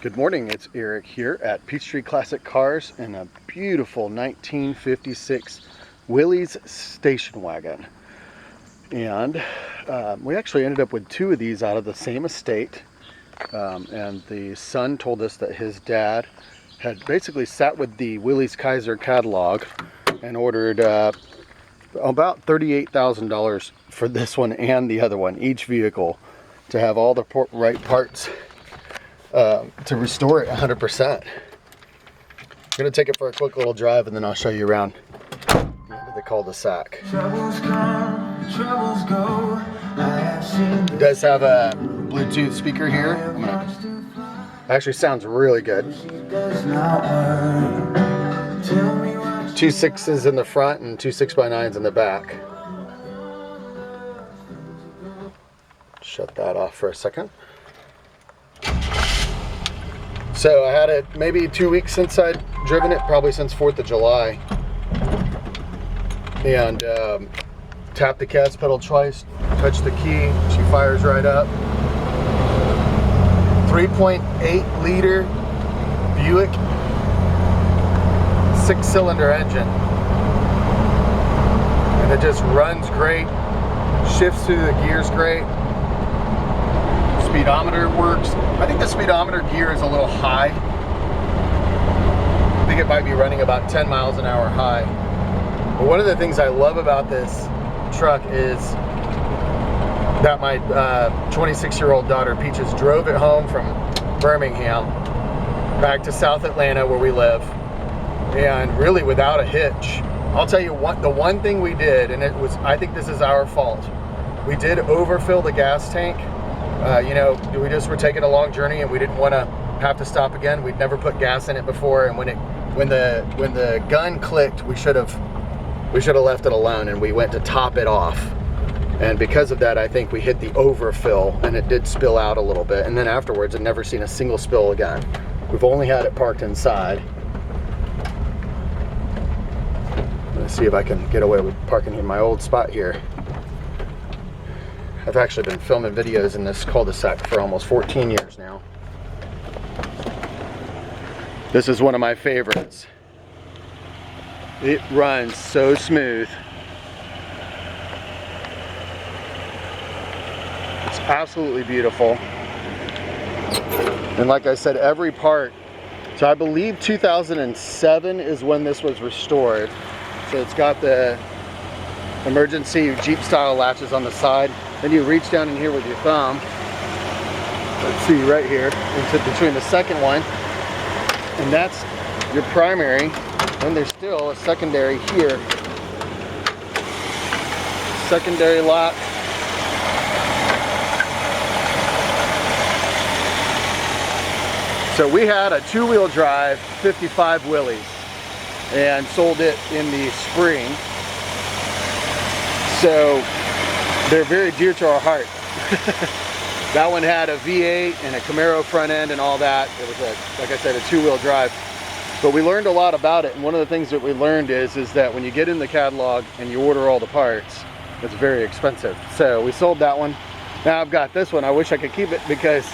Good morning, it's Eric here at Peachtree Classic Cars in a beautiful 1956 Willys station wagon. And we actually ended up with two of these out of the same estate. And the son told us that his dad had basically sat with the Willys Kaiser catalog and ordered about $38,000 for this one and the other one, each vehicle, to have all the right parts to restore it 100%. I'm gonna take it for a quick little drive and then I'll show you around the end of the cul-de-sac. It does have a Bluetooth speaker here. Actually sounds really good. 2 6s in the front and 2 6x9s in the back. Shut that off for a second. So I had it maybe 2 weeks since I'd driven it, probably since 4th of July. And tapped the gas pedal twice, touched the key, she fires right up. 3.8 liter Buick 6-cylinder engine. And it just runs great, shifts through the gears great. Speedometer works. I think the speedometer gear is a little high. I think it might be running about 10 miles an hour high. But one of the things I love about this truck is that my 26-year-old daughter Peaches drove it home from Birmingham back to South Atlanta where we live, and really without a hitch. I'll tell you what, the one thing we did, and I think this is our fault, we did overfill the gas tank. You know, we just were taking a long journey and we didn't want to have to stop again. We'd never put gas in it before, and when the gun clicked, we should have left it alone, and we went to top it off. And because of that, I think we hit the overfill and it did spill out a little bit. And then afterwards, I've never seen a single spill again. We've only had it parked inside. Let's see if I can get away with parking in my old spot here. I've actually been filming videos in this cul-de-sac for almost 14 years now. This is one of my favorites. It runs so smooth. It's absolutely beautiful. And like I said, every part, so I believe 2007 is when this was restored. So it's got the emergency Jeep style latches on the side. Then you reach down in here with your thumb. Let's see right here, into between the second one, and that's your primary. And there's still a secondary here. Secondary lock. So we had a 2-wheel drive 55 Willys and sold it in the spring. So they're very dear to our heart. That one had a V8 and a Camaro front end and all that. It was, like I said, a 2-wheel drive. But we learned a lot about it, and one of the things that we learned is that when you get in the catalog and you order all the parts, it's very expensive. So we sold that one. Now I've got this one. I wish I could keep it because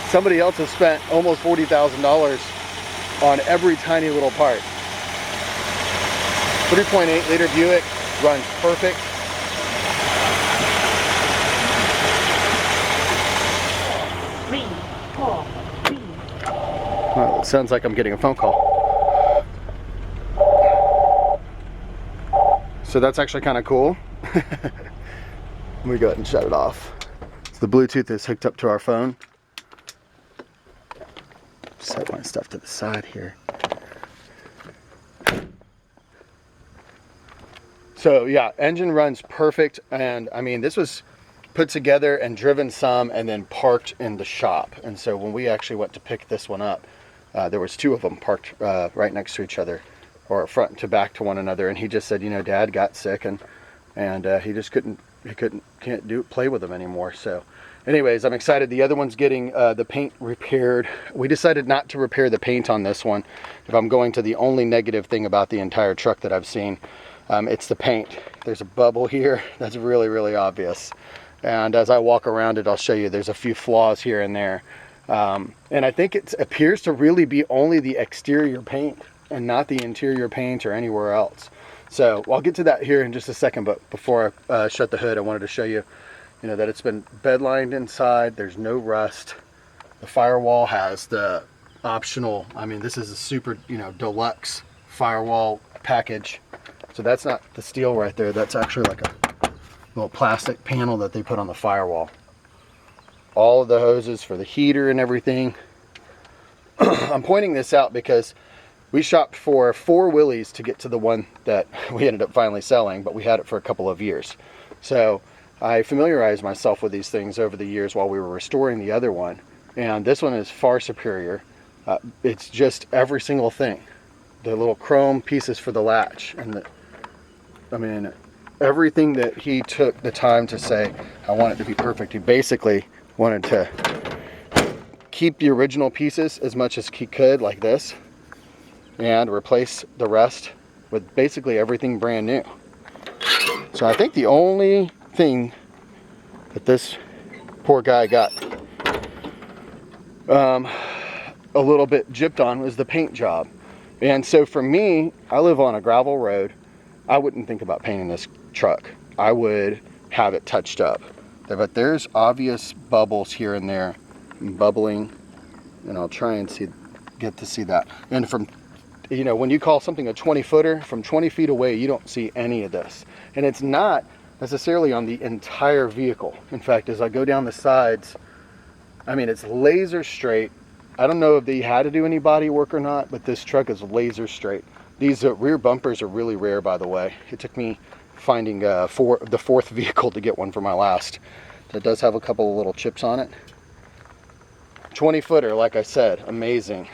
somebody else has spent almost $40,000 on every tiny little part. 3.8 liter Buick, runs perfect. Well, it sounds like I'm getting a phone call. So that's actually kind of cool. Let me go ahead and shut it off. So the Bluetooth is hooked up to our phone. Set my stuff to the side here. So yeah, engine runs perfect, and I mean, this was put together and driven some and then parked in the shop. And so when we actually went to pick this one up, there was 2 of them parked right next to each other, or front to back to one another. And he just said, you know, Dad got sick and he just can't play with them anymore. So anyways, I'm excited. The other one's getting the paint repaired. We decided not to repair the paint on this one. If I'm going to the only negative thing about the entire truck that I've seen, it's the paint. There's a bubble here that's really, really obvious. And as I walk around it, I'll show you there's a few flaws here and there. And I think it appears to really be only the exterior paint and not the interior paint or anywhere else. So I'll get to that here in just a second, but before I shut the hood, I wanted to show you, that it's been bed lined inside. There's no rust. The firewall has the optional, I mean, this is a super, deluxe firewall package. So that's not the steel right there. That's actually like a little plastic panel that they put on the firewall. All of the hoses for the heater and everything. I'm pointing this out because we shopped for 4 Willys to get to the one that we ended up finally selling, but we had it for a couple of years. So I familiarized myself with these things over the years while we were restoring the other one. And this one is far superior. It's just every single thing. The little chrome pieces for the latch. And everything that he took the time to say, I want it to be perfect. He basically wanted to keep the original pieces as much as he could, like this, and replace the rest with basically everything brand new. So I think the only thing that this poor guy got a little bit gypped on was the paint job. And so for me, I live on a gravel road. I wouldn't think about painting this truck. I would have it touched up. But there's obvious bubbles here and there, bubbling, and I'll try and get to see that. And from, when you call something a 20-footer, from 20 feet away, you don't see any of this. And it's not necessarily on the entire vehicle. In fact, as I go down the sides, it's laser straight. I don't know if they had to do any body work or not, but this truck is laser straight. These rear bumpers are really rare, by the way. It took me finding the 4th vehicle to get one for my last. It does have a couple of little chips on it. 20-footer, like I said, amazing.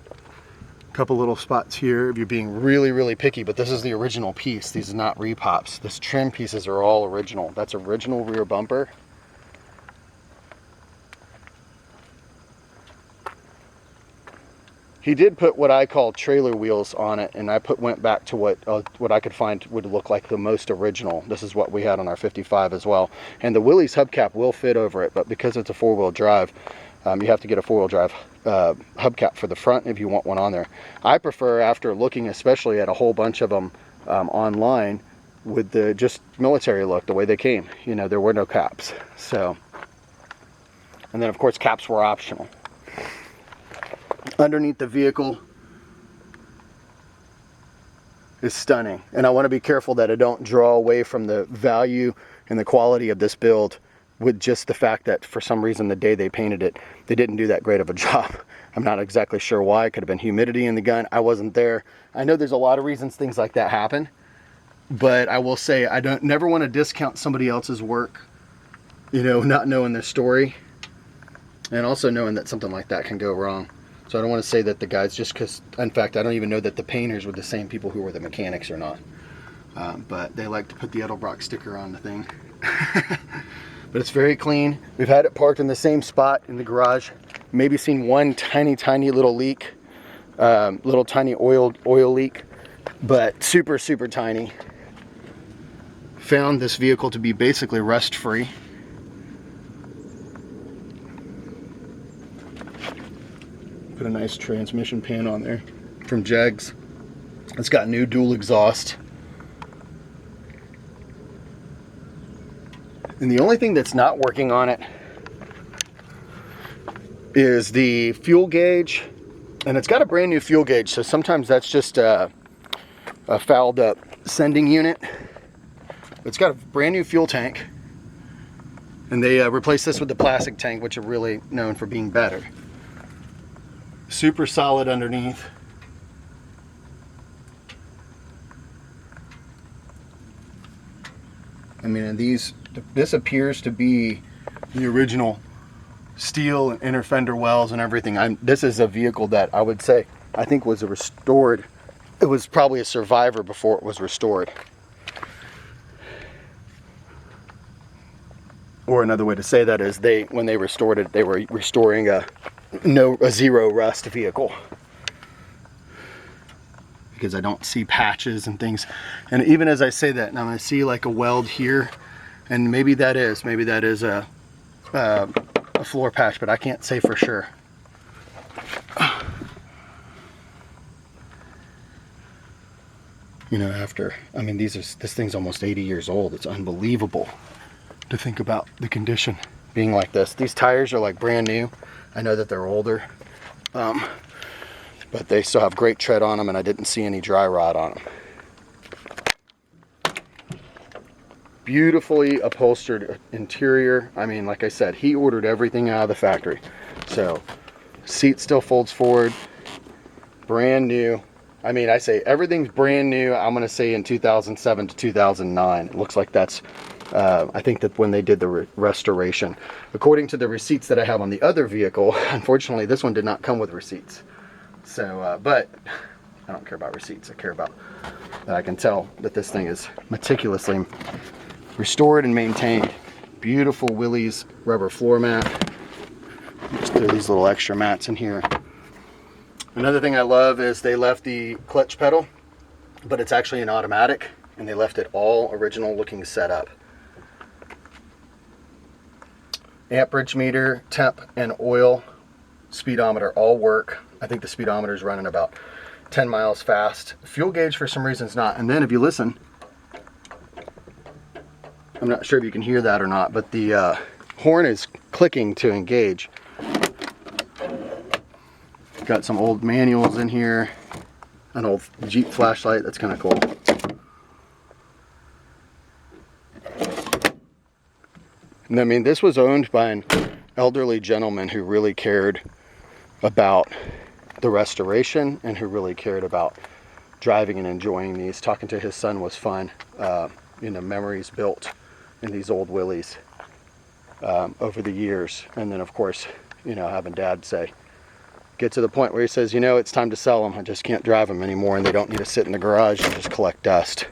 A couple little spots here if you're being really, really picky, but this is the original piece. These are not repops. This trim pieces are all original. That's original rear bumper. He did put what I call trailer wheels on it, and I went back to what I could find would look like the most original. This is what we had on our 55 as well. And the Willys hubcap will fit over it, but because it's a 4-wheel drive, you have to get a 4-wheel drive hubcap for the front if you want one on there. I prefer, after looking especially at a whole bunch of them online, with the just military look, the way they came. There were no caps. So, and then of course caps were optional. Underneath the vehicle is stunning, and I want to be careful that I don't draw away from the value and the quality of this build with just the fact that for some reason the day they painted it, they didn't do that great of a job. I'm not exactly sure why. It could have been humidity in the gun. I wasn't there. I know there's a lot of reasons things like that happen, but I will say I never want to discount somebody else's work, not knowing their story, and also knowing that something like that can go wrong. So I don't want to say that the guys, just because, in fact, I don't even know that the painters were the same people who were the mechanics or not. But they like to put the Edelbrock sticker on the thing. But it's very clean. We've had it parked in the same spot in the garage. Maybe seen one tiny, tiny little leak. Little tiny oil leak. But super, super tiny. Found this vehicle to be basically rust-free. Put a nice transmission pan on there from Jegs. It's got new dual exhaust. And the only thing that's not working on it is the fuel gauge. And it's got a brand new fuel gauge, so sometimes that's just a fouled up sending unit. It's got a brand new fuel tank. And they replaced this with the plastic tank, which are really known for being better. Super solid underneath. And this appears to be the original steel and inner fender wells and everything. This is a vehicle that I would say, I think was restored. It was probably a survivor before it was restored. Or another way to say that is when they restored it, they were restoring a zero rust vehicle, because I don't see patches and things. And even as I say that, now I see like a weld here, and maybe that is a floor patch, but I can't say for sure. You know, after, I mean, this thing's almost 80 years old. It's unbelievable to think about the condition being like this. These tires are like brand new. I know that they're older, but they still have great tread on them, and I didn't see any dry rot on them. Beautifully upholstered interior. I mean, like I said, he ordered everything out of the factory. So, seat still folds forward, brand new. I mean, I say everything's brand new. I'm going to say in 2007 to 2009. It looks like that's, I think that when they did the restoration. According to the receipts that I have on the other vehicle, unfortunately, this one did not come with receipts. So, but I don't care about receipts. I care about that I can tell that this thing is meticulously restored and maintained. Beautiful Willys rubber floor mat. Just throw these little extra mats in here. Another thing I love is they left the clutch pedal, but it's actually an automatic, and they left it all original looking setup. Amperage meter, temp, and oil, speedometer all work. I think the speedometer is running about 10 miles fast. Fuel gauge for some reason is not. And then if you listen, I'm not sure if you can hear that or not, but the horn is clicking to engage. Got some old manuals in here, an old Jeep flashlight. That's kind of cool. And I mean, this was owned by an elderly gentleman who really cared about the restoration and who really cared about driving and enjoying these. Talking to his son was fun. You know, memories built in these old Willys over the years. And then, of course, you know, having Dad get to the point where he says, you know, it's time to sell them. I just can't drive them anymore, and they don't need to sit in the garage and just collect dust.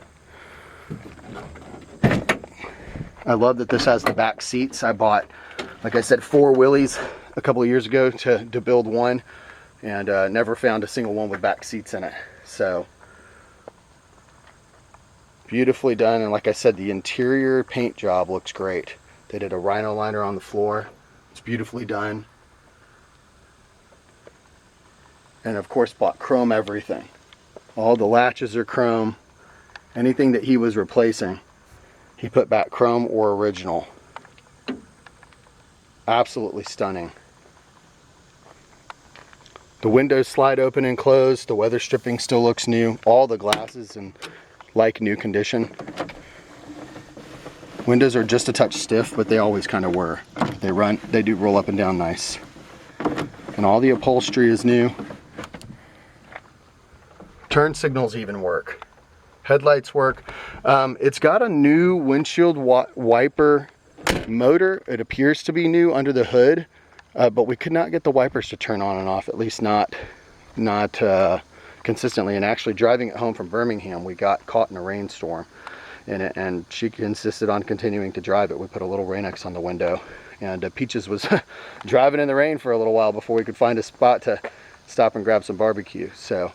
I love that this has the back seats. I bought, like I said, 4 Willys a couple of years ago to build one, and never found a single one with back seats in it. So beautifully done. And like I said, the interior paint job looks great. They did a rhino liner on the floor. It's beautifully done. And of course, bought chrome everything. All the latches are chrome. Anything that he was replacing, he put back chrome or original. Absolutely stunning. The windows slide open and close. The weather stripping still looks new. All the glasses in like new condition. Windows are just a touch stiff, but they always kind of were. They do roll up and down nice. And all the upholstery is new. Turn signals even work. Headlights work. It's got a new windshield wiper motor. It appears to be new under the hood, but we could not get the wipers to turn on and off, at least not consistently. And actually driving it home from Birmingham, we got caught in a rainstorm in it, and she insisted on continuing to drive it. We put a little Rain-X on the window, and Peaches was driving in the rain for a little while before we could find a spot to stop and grab some barbecue. So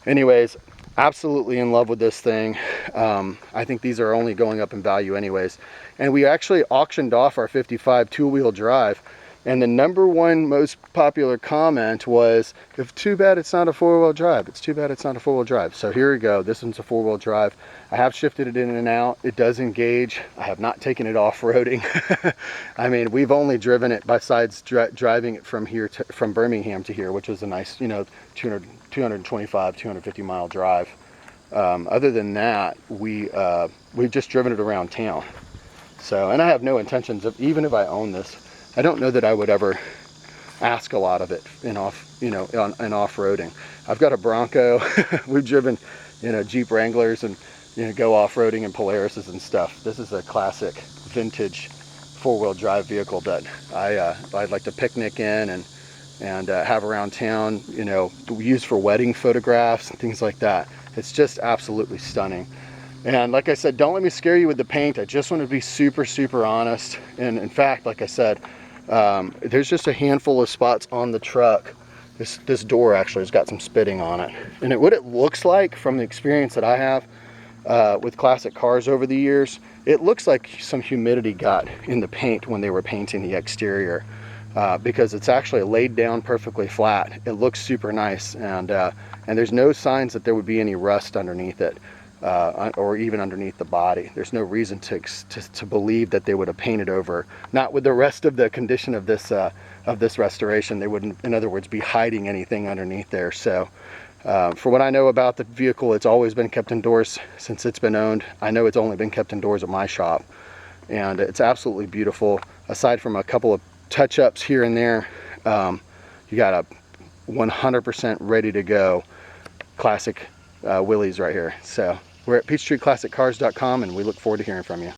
anyways, absolutely in love with this thing. I think these are only going up in value anyways. And we actually auctioned off our 55 two-wheel drive, and the #1 most popular comment was, "If too bad it's not a four-wheel drive. It's too bad it's not a four-wheel drive." So here we go. This one's a four-wheel drive. I have shifted it in and out. It does engage. I have not taken it off-roading. I mean, we've only driven it besides driving it from here from Birmingham to here, which is a nice, you know, 225, 250 mile drive. Other than that, we've just driven it around town. So, and I have no intentions of, even if I own this, I don't know that I would ever ask a lot of it in off-roading. I've got a Bronco. We've driven, you know, Jeep Wranglers and, you know, go off-roading in Polarises and stuff. This is a classic vintage four-wheel drive vehicle that I'd like to picnic in and have around town, you know, use for wedding photographs and things like that. It's just absolutely stunning. And like I said, don't let me scare you with the paint. I just want to be super, super honest. And in fact, like I said, there's just a handful of spots on the truck. This door actually has got some spitting on it. And what it looks like from the experience that I have with classic cars over the years, it looks like some humidity got in the paint when they were painting the exterior, because it's actually laid down perfectly flat. It looks super nice, and there's no signs that there would be any rust underneath it. or even underneath the body. There's no reason to believe that they would have painted over, not with the rest of the condition of this restoration. They wouldn't, in other words, be hiding anything underneath there. So for what I know about the vehicle, it's always been kept indoors since it's been owned. I know it's only been kept indoors at my shop, and it's absolutely beautiful. Aside from a couple of touch-ups here and there, you got a 100% ready to go classic Willys right here. So we're at PeachtreeClassicCars.com, and we look forward to hearing from you.